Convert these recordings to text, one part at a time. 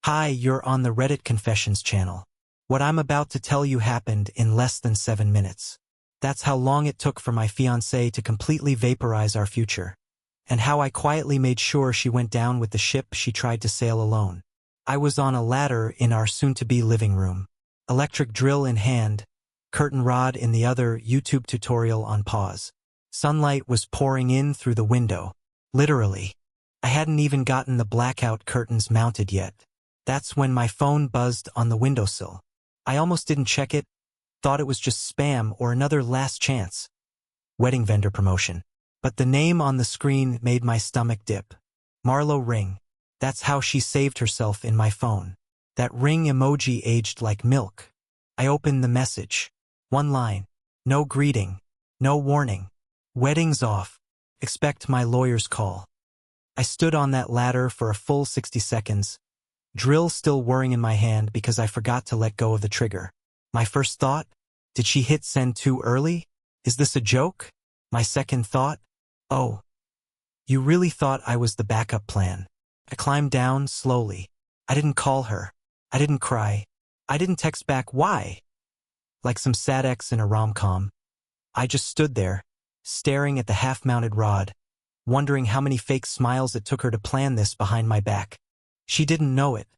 Hi, you're on the Reddit Confessions channel. What I'm about to tell you happened in less than 7 minutes. That's how long it took for my fiancée to completely vaporize our future. And how I quietly made sure she went down with the ship she tried to sail alone. I was on a ladder in our soon-to-be living room. Electric drill in hand, curtain rod in the other, YouTube tutorial on pause. Sunlight was pouring in through the window. Literally. I hadn't even gotten the blackout curtains mounted yet. That's when my phone buzzed on the windowsill. I almost didn't check it, thought it was just spam or another last chance. Wedding vendor promotion. But the name on the screen made my stomach dip. Marlo Ring. That's how she saved herself in my phone. That ring emoji aged like milk. I opened the message. One line. No greeting. No warning. Wedding's off. Expect my lawyer's call. I stood on that ladder for a full 60 seconds. Drill still whirring in my hand because I forgot to let go of the trigger. My first thought? Did she hit send too early? Is this a joke? My second thought? Oh. You really thought I was the backup plan. I climbed down slowly. I didn't call her. I didn't cry. I didn't text back why. Like some sad ex in a rom-com. I just stood there, staring at the half-mounted rod, wondering how many fake smiles it took her to plan this behind my back. She didn't know it,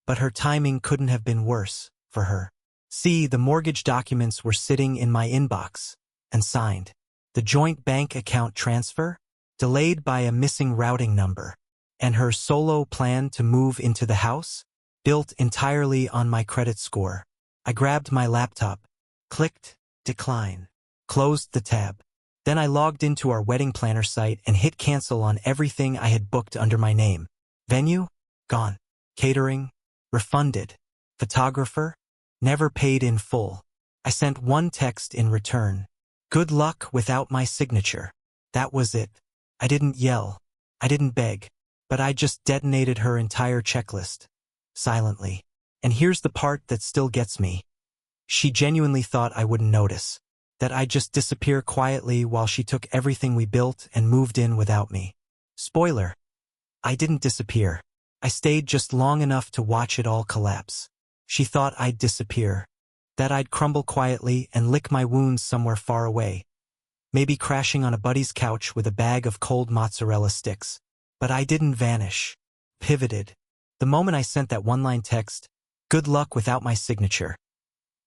but her timing couldn't have been worse for her. See, the mortgage documents were sitting in my inbox, and signed. The joint bank account transfer, delayed by a missing routing number, and her solo plan to move into the house, built entirely on my credit score. I grabbed my laptop, clicked decline, closed the tab. Then I logged into our wedding planner site and hit cancel on everything I had booked under my name. Venue? Gone. Catering? Refunded. Photographer? Never paid in full. I sent one text in return. Good luck without my signature. That was it. I didn't yell. I didn't beg. But I just detonated her entire checklist. Silently. And here's the part that still gets me. She genuinely thought I wouldn't notice. That I'd just disappear quietly while she took everything we built and moved in without me. Spoiler. I didn't disappear. I stayed just long enough to watch it all collapse. She thought I'd disappear. That I'd crumble quietly and lick my wounds somewhere far away. Maybe crashing on a buddy's couch with a bag of cold mozzarella sticks. But I didn't vanish. Pivoted. The moment I sent that one-line text, good luck without my signature.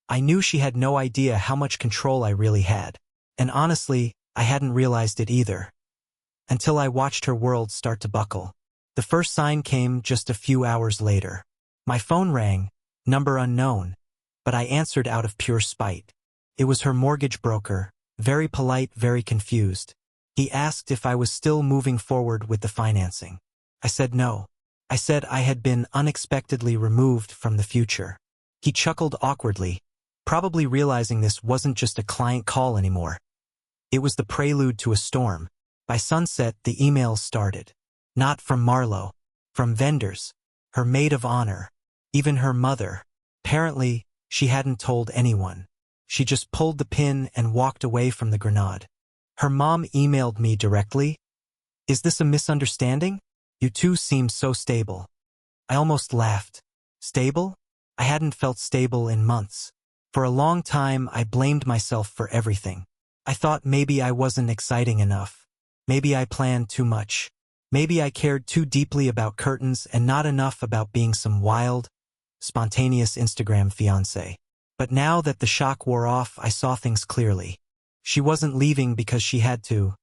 I knew she had no idea how much control I really had. And honestly, I hadn't realized it either. Until I watched her world start to buckle. The first sign came just a few hours later. My phone rang, number unknown, but I answered out of pure spite. It was her mortgage broker, very polite, very confused. He asked if I was still moving forward with the financing. I said no. I said I had been unexpectedly removed from the future. He chuckled awkwardly, probably realizing this wasn't just a client call anymore. It was the prelude to a storm. By sunset, the emails started. Not from Marlo. From vendors. Her maid of honor. Even her mother. Apparently, she hadn't told anyone. She just pulled the pin and walked away from the grenade. Her mom emailed me directly. Is this a misunderstanding? You two seem so stable. I almost laughed. Stable? I hadn't felt stable in months. For a long time, I blamed myself for everything. I thought maybe I wasn't exciting enough. Maybe I planned too much. Maybe I cared too deeply about curtains and not enough about being some wild, spontaneous Instagram fiancé. But now that the shock wore off, I saw things clearly. She wasn't leaving because she had to.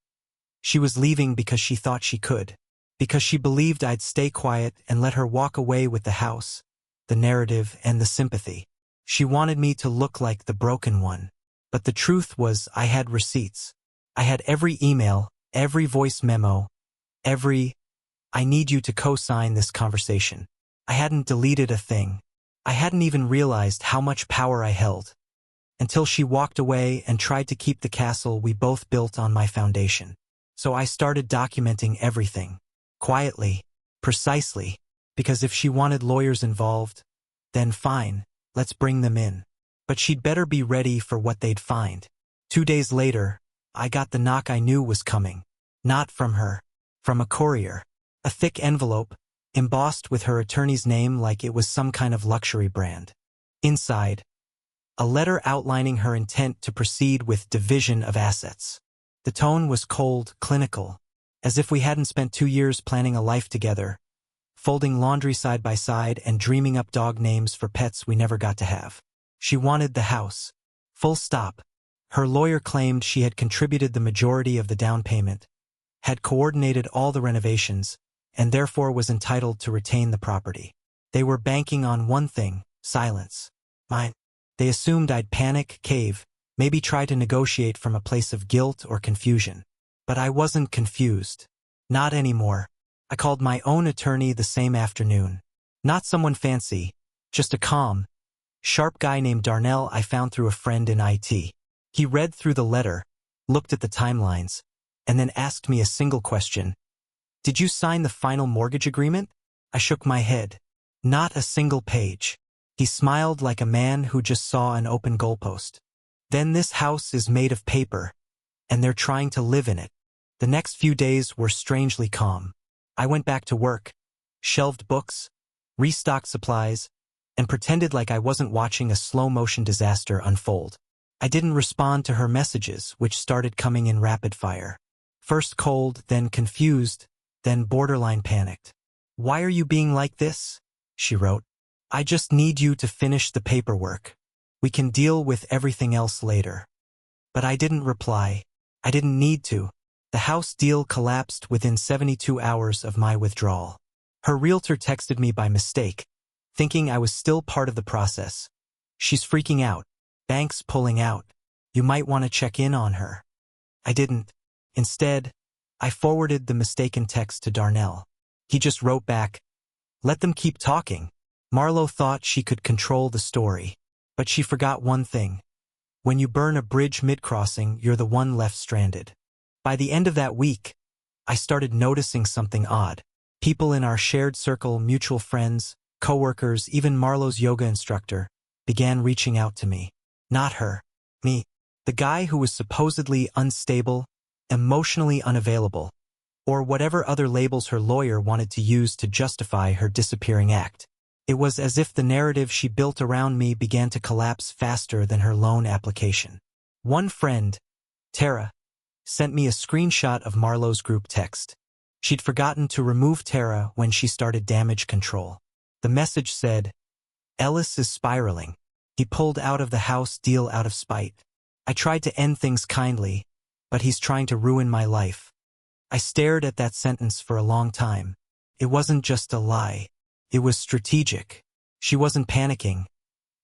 She was leaving because she thought she could. Because she believed I'd stay quiet and let her walk away with the house, the narrative, and the sympathy. She wanted me to look like the broken one. But the truth was I had receipts. I had every email, every voice memo, I need you to co-sign this conversation. I hadn't deleted a thing. I hadn't even realized how much power I held. Until she walked away and tried to keep the castle we both built on my foundation. So I started documenting everything. Quietly. Precisely. Because if she wanted lawyers involved, then fine, let's bring them in. But she'd better be ready for what they'd find. 2 days later, I got the knock I knew was coming. Not from her. From a courier. A thick envelope, embossed with her attorney's name like it was some kind of luxury brand. Inside, a letter outlining her intent to proceed with division of assets. The tone was cold, clinical, as if we hadn't spent 2 years planning a life together, folding laundry side by side and dreaming up dog names for pets we never got to have. She wanted the house. Full stop. Her lawyer claimed she had contributed the majority of the down payment, had coordinated all the renovations, and therefore was entitled to retain the property. They were banking on one thing: silence. Mine. They assumed I'd panic, cave, maybe try to negotiate from a place of guilt or confusion. But I wasn't confused. Not anymore. I called my own attorney the same afternoon. Not someone fancy, just a calm, sharp guy named Darnell I found through a friend in IT. He read through the letter, looked at the timelines, and then asked me a single question. "Did you sign the final mortgage agreement?" I shook my head. Not a single page. He smiled like a man who just saw an open goalpost. "Then this house is made of paper, and they're trying to live in it." The next few days were strangely calm. I went back to work, shelved books, restocked supplies, and pretended like I wasn't watching a slow-motion disaster unfold. I didn't respond to her messages, which started coming in rapid fire. First cold, then confused, then borderline panicked. "Why are you being like this?" she wrote. "I just need you to finish the paperwork. We can deal with everything else later." But I didn't reply. I didn't need to. The house deal collapsed within 72 hours of my withdrawal. Her realtor texted me by mistake, thinking I was still part of the process. "She's freaking out. Bank's pulling out. You might want to check in on her." I didn't. Instead, I forwarded the mistaken text to Darnell. He just wrote back, "Let them keep talking." Marlo thought she could control the story, but she forgot one thing. When you burn a bridge mid-crossing, you're the one left stranded. By the end of that week, I started noticing something odd. People in our shared circle, mutual friends, coworkers, even Marlo's yoga instructor, began reaching out to me. Not her. Me. The guy who was supposedly unstable, emotionally unavailable, or whatever other labels her lawyer wanted to use to justify her disappearing act. It was as if the narrative she built around me began to collapse faster than her loan application. One friend, Tara, sent me a screenshot of Marlo's group text. She'd forgotten to remove Tara when she started damage control. The message said, "Ellis is spiraling. He pulled out of the house deal out of spite. I tried to end things kindly, but he's trying to ruin my life." I stared at that sentence for a long time. It wasn't just a lie. It was strategic. She wasn't panicking.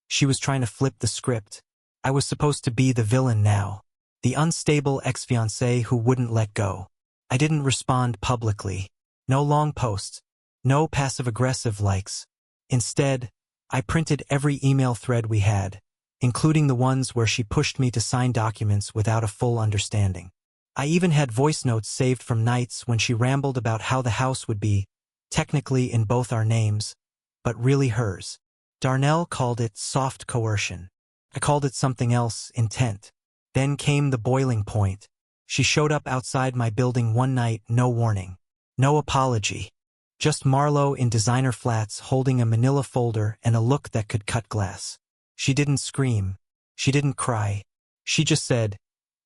She was trying to flip the script. I was supposed to be the villain now, the unstable ex-fiancée who wouldn't let go. I didn't respond publicly. No long posts. No passive-aggressive likes. Instead, I printed every email thread we had, including the ones where she pushed me to sign documents without a full understanding. I even had voice notes saved from nights when she rambled about how the house would be, technically in both our names, but really hers. Darnell called it soft coercion. I called it something else, intent. Then came the boiling point. She showed up outside my building one night, no warning. No apology. Just Marlo in designer flats holding a manila folder and a look that could cut glass. She didn't scream. She didn't cry. She just said,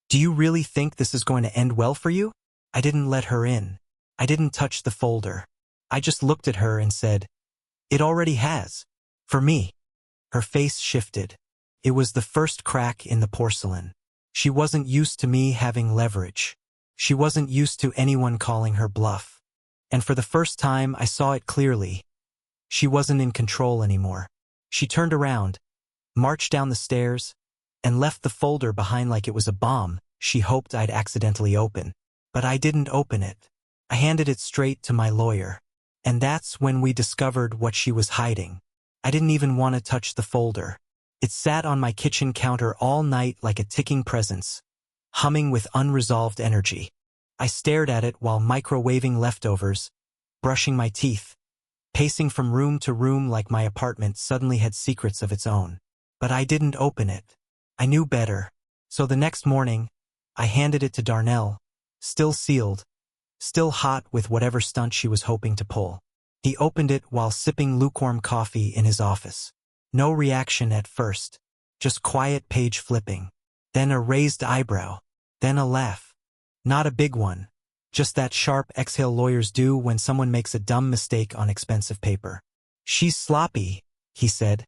"Do you really think this is going to end well for you?" I didn't let her in. I didn't touch the folder. I just looked at her and said, "It already has. For me." Her face shifted. It was the first crack in the porcelain. She wasn't used to me having leverage. She wasn't used to anyone calling her bluff. And for the first time, I saw it clearly. She wasn't in control anymore. She turned around, marched down the stairs, and left the folder behind like it was a bomb she hoped I'd accidentally open. But I didn't open it. I handed it straight to my lawyer. And that's when we discovered what she was hiding. I didn't even want to touch the folder. It sat on my kitchen counter all night like a ticking presence, humming with unresolved energy. I stared at it while microwaving leftovers, brushing my teeth, pacing from room to room like my apartment suddenly had secrets of its own. But I didn't open it. I knew better. So the next morning, I handed it to Darnell, still sealed, still hot with whatever stunt she was hoping to pull. He opened it while sipping lukewarm coffee in his office. No reaction at first, just quiet page flipping. Then a raised eyebrow. Then a laugh. Not a big one. Just that sharp exhale lawyers do when someone makes a dumb mistake on expensive paper. "She's sloppy," he said,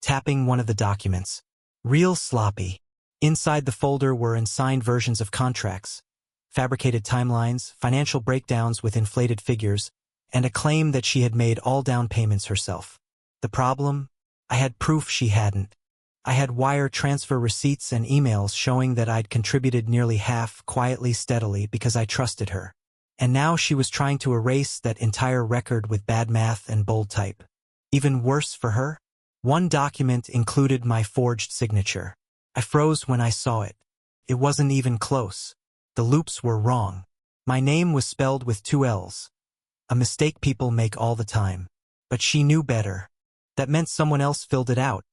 tapping one of the documents. "Real sloppy." Inside the folder were unsigned versions of contracts, fabricated timelines, financial breakdowns with inflated figures, and a claim that she had made all down payments herself. The problem? I had proof she hadn't. I had wire transfer receipts and emails showing that I'd contributed nearly half, quietly, steadily, because I trusted her. And now she was trying to erase that entire record with bad math and bold type. Even worse for her? One document included my forged signature. I froze when I saw it. It wasn't even close. The loops were wrong. My name was spelled with 2 L's. A mistake people make all the time. But she knew better. That meant someone else filled it out.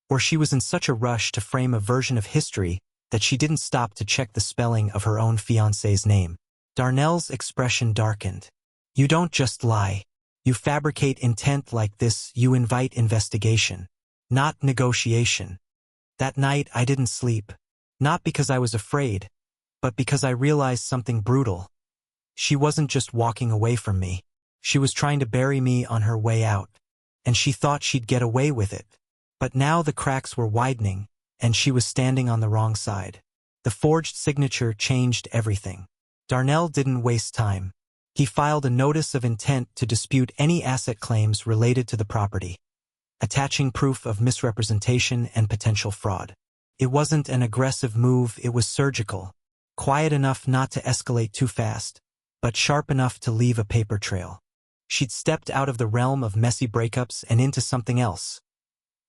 Or she was in such a rush to frame a version of history that she didn't stop to check the spelling of her own fiancé's name. Darnell's expression darkened. "You don't just lie. You fabricate intent like this, you invite investigation. Not negotiation." That night I didn't sleep. Not because I was afraid, but because I realized something brutal. She wasn't just walking away from me. She was trying to bury me on her way out. And she thought she'd get away with it. But now the cracks were widening, and she was standing on the wrong side. The forged signature changed everything. Darnell didn't waste time. He filed a notice of intent to dispute any asset claims related to the property, attaching proof of misrepresentation and potential fraud. It wasn't an aggressive move, it was surgical, quiet enough not to escalate too fast, but sharp enough to leave a paper trail. She'd stepped out of the realm of messy breakups and into something else.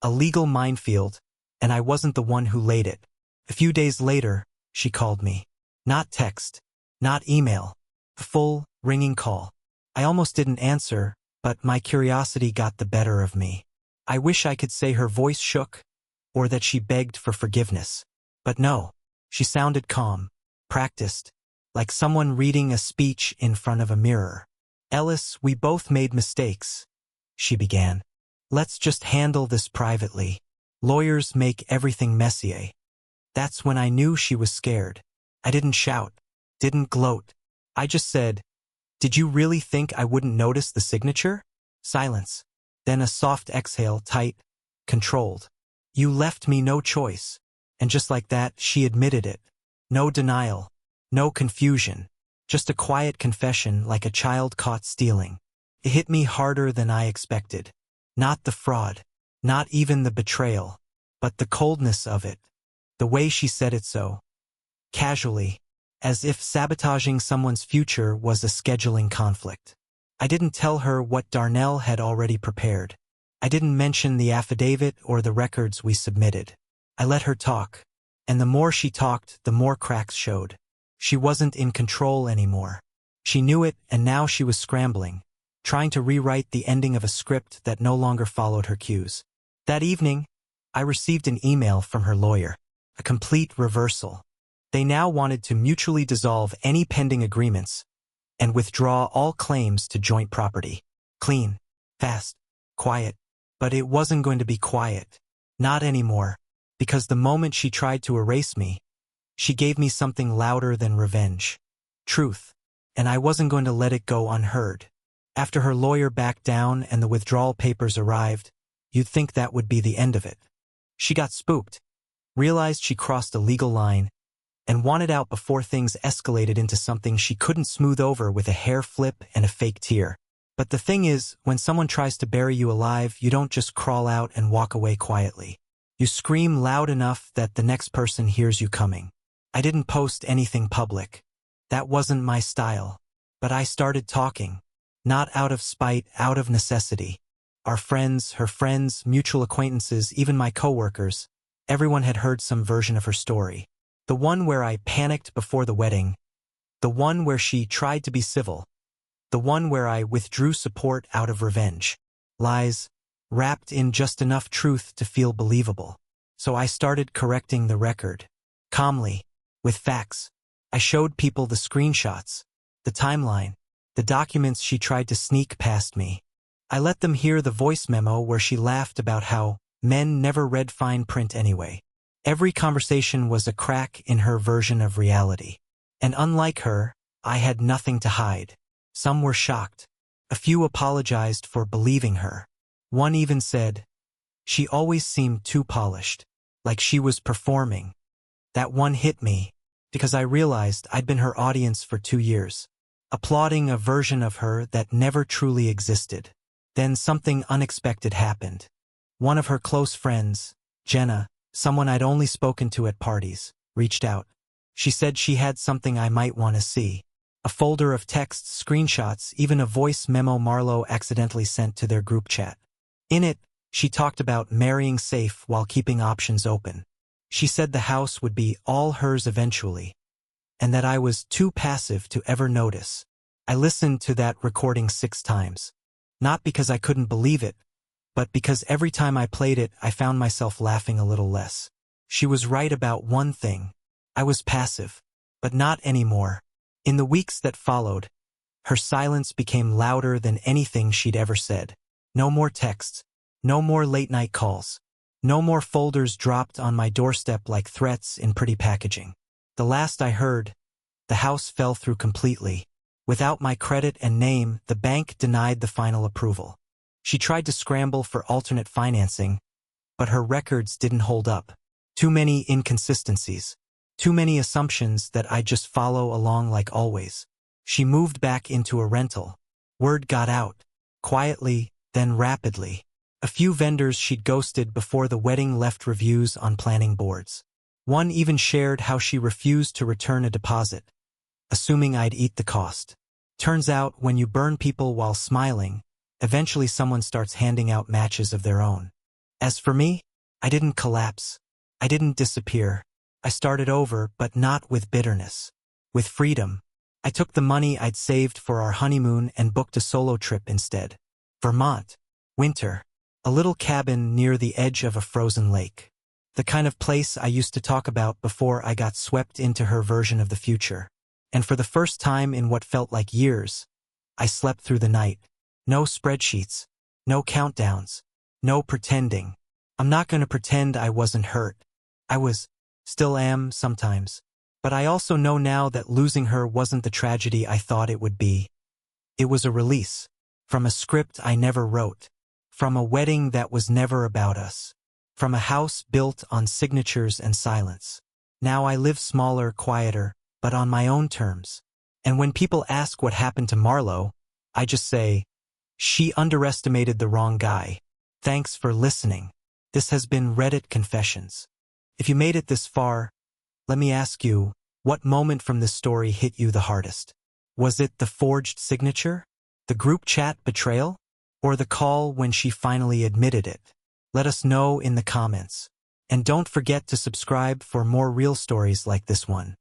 A legal minefield, and I wasn't the one who laid it. A few days later, she called me. Not text, not email. A full, ringing call. I almost didn't answer, but my curiosity got the better of me. I wish I could say her voice shook, or that she begged for forgiveness. But no, she sounded calm, practiced, like someone reading a speech in front of a mirror. "Ellis, we both made mistakes," she began. "Let's just handle this privately. Lawyers make everything messy." That's when I knew she was scared. I didn't shout, didn't gloat. I just said, "Did you really think I wouldn't notice the signature?" Silence. Then a soft exhale, tight, controlled. "You left me no choice." And just like that, she admitted it. No denial, no confusion. Just a quiet confession like a child caught stealing. It hit me harder than I expected. Not the fraud, not even the betrayal, but the coldness of it. The way she said it so casually, as if sabotaging someone's future was a scheduling conflict. I didn't tell her what Darnell had already prepared. I didn't mention the affidavit or the records we submitted. I let her talk, and the more she talked, the more cracks showed. She wasn't in control anymore. She knew it, and now she was scrambling, trying to rewrite the ending of a script that no longer followed her cues. That evening, I received an email from her lawyer. A complete reversal. They now wanted to mutually dissolve any pending agreements and withdraw all claims to joint property. Clean, fast, quiet. But it wasn't going to be quiet. Not anymore. Because the moment she tried to erase me, she gave me something louder than revenge. Truth. And I wasn't going to let it go unheard. After her lawyer backed down and the withdrawal papers arrived, you'd think that would be the end of it. She got spooked, realized she crossed a legal line, and wanted out before things escalated into something she couldn't smooth over with a hair flip and a fake tear. But the thing is, when someone tries to bury you alive, you don't just crawl out and walk away quietly. You scream loud enough that the next person hears you coming. I didn't post anything public. That wasn't my style. But I started talking. Not out of spite, out of necessity. Our friends, her friends, mutual acquaintances, even my coworkers, everyone had heard some version of her story. The one where I panicked before the wedding. The one where she tried to be civil. The one where I withdrew support out of revenge. Lies, wrapped in just enough truth to feel believable. So I started correcting the record. Calmly, with facts. I showed people the screenshots, the timeline, the documents she tried to sneak past me. I let them hear the voice memo where she laughed about how men never read fine print anyway. Every conversation was a crack in her version of reality. And unlike her, I had nothing to hide. Some were shocked. A few apologized for believing her. One even said, "She always seemed too polished, like she was performing." That one hit me, because I realized I'd been her audience for 2 years, applauding a version of her that never truly existed. Then something unexpected happened. One of her close friends, Jenna, someone I'd only spoken to at parties, reached out. She said she had something I might want to see. A folder of texts, screenshots, even a voice memo Marlo accidentally sent to their group chat. In it, she talked about marrying safe while keeping options open. She said the house would be all hers eventually, and that I was too passive to ever notice. I listened to that recording 6 times. Not because I couldn't believe it, but because every time I played it, I found myself laughing a little less. She was right about one thing. I was passive, but not anymore. In the weeks that followed, her silence became louder than anything she'd ever said. No more texts, no more late-night calls, no more folders dropped on my doorstep like threats in pretty packaging. The last I heard, the house fell through completely. Without my credit and name, the bank denied the final approval. She tried to scramble for alternate financing, but her records didn't hold up. Too many inconsistencies. Too many assumptions that I'd just follow along like always. She moved back into a rental. Word got out. Quietly, then rapidly. A few vendors she'd ghosted before the wedding left reviews on planning boards. One even shared how she refused to return a deposit, assuming I'd eat the cost. Turns out, when you burn people while smiling, eventually someone starts handing out matches of their own. As for me, I didn't collapse. I didn't disappear. I started over, but not with bitterness. With freedom. I took the money I'd saved for our honeymoon and booked a solo trip instead. Vermont. Winter. A little cabin near the edge of a frozen lake. The kind of place I used to talk about before I got swept into her version of the future. And for the first time in what felt like years, I slept through the night. No spreadsheets. No countdowns. No pretending. I'm not going to pretend I wasn't hurt. I was. Still am sometimes. But I also know now that losing her wasn't the tragedy I thought it would be. It was a release. From a script I never wrote. From a wedding that was never about us. From a house built on signatures and silence. Now I live smaller, quieter, but on my own terms. And when people ask what happened to Marlo, I just say, she underestimated the wrong guy. Thanks for listening. This has been Reddit Confessions. If you made it this far, let me ask you, what moment from this story hit you the hardest? Was it the forged signature? The group chat betrayal? Or the call when she finally admitted it? Let us know in the comments. And don't forget to subscribe for more real stories like this one.